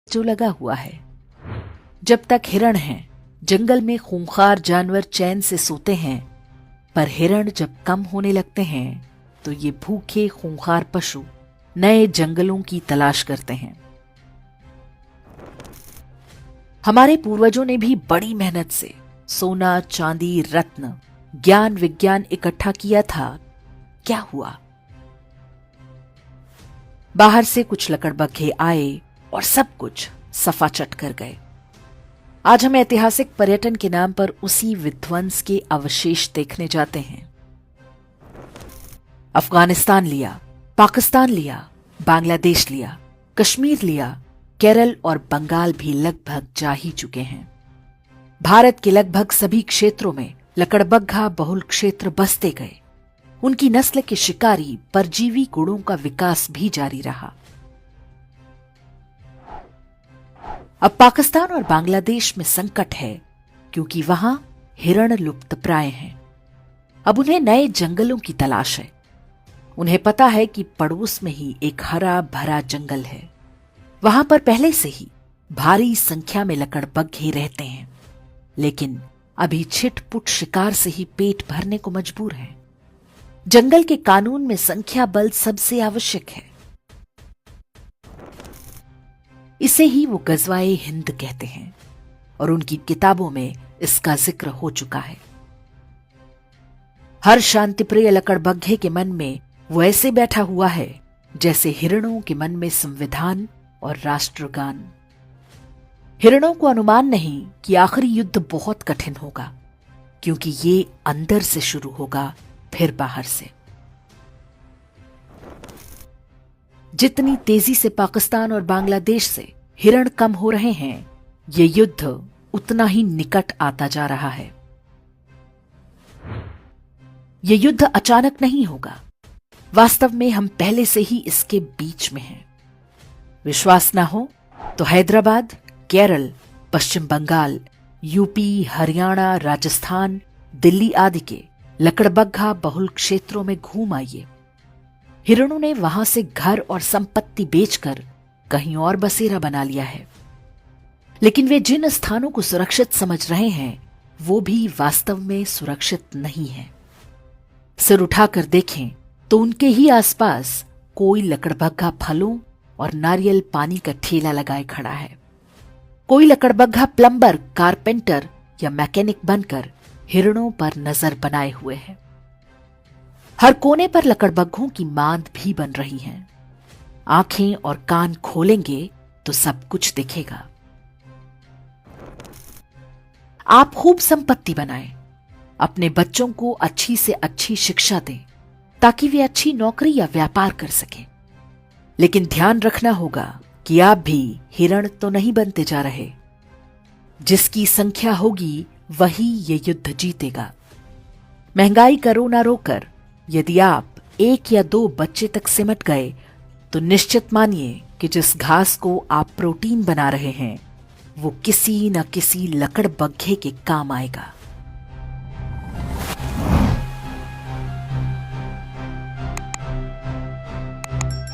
जो लगा हुआ है। जब तक हिरण हैं, जंगल में खूंखार जानवर चैन से सोते हैं, पर हिरण जब कम होने लगते हैं तो ये भूखे खूंखार पशु नए जंगलों की तलाश करते हैं। हमारे पूर्वजों ने भी बड़ी मेहनत से सोना, चांदी, रत्न, ज्ञान, विज्ञान इकट्ठा किया था। क्या हुआ? बाहर से कुछ लकड़बग्घे आए और सब कुछ सफा चट कर गए। आज हम ऐतिहासिक पर्यटन के नाम पर उसी विध्वंस के अवशेष देखने जाते हैं। अफगानिस्तान लिया, पाकिस्तान लिया, बांग्लादेश लिया, कश्मीर लिया, केरल और बंगाल भी लगभग जा ही चुके हैं। भारत के लगभग सभी क्षेत्रों में लकड़बग्घा बहुल क्षेत्र बसते गए। उनकी नस्ल के शिकारी परजीवी गुणों का विकास भी जारी रहा। अब पाकिस्तान और बांग्लादेश में संकट है क्योंकि वहां हिरण लुप्तप्राय हैं। अब उन्हें नए जंगलों की तलाश है। उन्हें पता है कि पड़ोस में ही एक हरा भरा जंगल है। वहां पर पहले से ही भारी संख्या में लकड़बग्घे रहते हैं, लेकिन अभी छिटपुट शिकार से ही पेट भरने को मजबूर हैं। जंगल के कानून में संख्या बल सबसे आवश्यक है। इसे ही वो गजवाए हिंद कहते हैं और उनकी किताबों में इसका जिक्र हो चुका है। हर शांतिप्रिय लकड़बग्घे के मन में वो ऐसे बैठा हुआ है जैसे हिरणों के मन में संविधान और राष्ट्रगान। हिरणों को अनुमान नहीं कि आखिरी युद्ध बहुत कठिन होगा, क्योंकि ये अंदर से शुरू होगा, फिर बाहर से। जितनी तेजी से पाकिस्तान और बांग्लादेश से हिरण कम हो रहे हैं, ये युद्ध उतना ही निकट आता जा रहा है। ये युद्ध अचानक नहीं होगा। वास्तव में हम पहले से ही इसके बीच में हैं। विश्वास ना हो तो हैदराबाद, केरल, पश्चिम बंगाल, यूपी, हरियाणा, राजस्थान, दिल्ली आदि के लकड़बग्घा बहुल क्षेत्रों में घूम आइए। हिरणों ने वहां से घर और संपत्ति बेचकर कहीं और बसेरा बना लिया है, लेकिन वे जिन स्थानों को सुरक्षित समझ रहे हैं वो भी वास्तव में सुरक्षित नहीं है। सिर उठाकर देखें तो उनके ही आसपास कोई लकड़बग्घा फलों और नारियल पानी का ठेला लगाए खड़ा है। कोई लकड़बग्घा प्लम्बर, कारपेंटर या मैकेनिक बनकर हिरणों पर नजर बनाए हुए है। हर कोने पर लकड़बग्घों की मांद भी बन रही है। आंखें और कान खोलेंगे तो सब कुछ दिखेगा। आप खूब संपत्ति बनाएं, अपने बच्चों को अच्छी से अच्छी शिक्षा दें ताकि वे अच्छी नौकरी या व्यापार कर सकें। लेकिन ध्यान रखना होगा कि आप भी हिरण तो नहीं बनते जा रहे। जिसकी संख्या होगी वही ये युद्ध जीतेगा। महंगाई करो ना रोकर, यदि आप 1 या 2 बच्चे तक सिमट गए तो निश्चित मानिए कि जिस घास को आप प्रोटीन बना रहे हैं वो किसी न किसी लकड़बग्घे के काम आएगा।